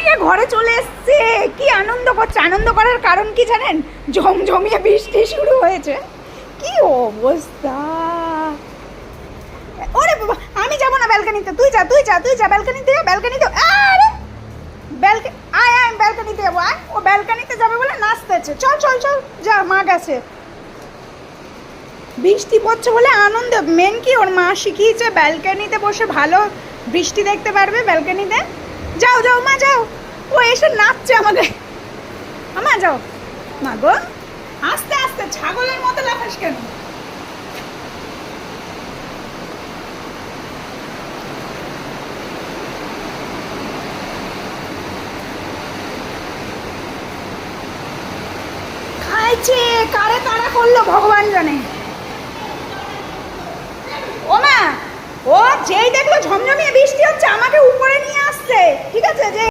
নিয়ে ঘরে চলে এসছে, কি আনন্দ করছে। আনন্দ করার কারণ কি জানেন? ঝমঝমিয়ে বৃষ্টি শুরু হয়েছে। কি অবস্থা! ওরে বাবা, আমি যাবো না ব্যালকনিতে, তুই যা তুই যা তুই যা ব্যালকনিতে, ব্যালকনিতে। আরে আয় আয়, ব্যালকনিতে যাবো, আয়। ও ব্যালকনিতে যাবে বলে নাচতেছে। চল চল চল, যা, মা গেছে। বৃষ্টি পড়ছে বলে আনন্দ। মেন কি, ওর মা শিখিয়েছে ব্যালকনিতে বসে ভালো বৃষ্টি দেখতে পারবে ব্যালকনিতে। যাও যাও মা যাও। ও এসে নাচছে আমাকে। আমা যাও। মা গো, আস্তে আস্তে, ছাগলের মতো লাফাস কেন? খাইছে, কারে তাড়া করলো ভগবান জানে। ও মা, ও যেই দেখলো ঝমঝমিয়ে বৃষ্টি হচ্ছে আমাকে উপরে নিয়ে আসছে, ঠিক আছে? যে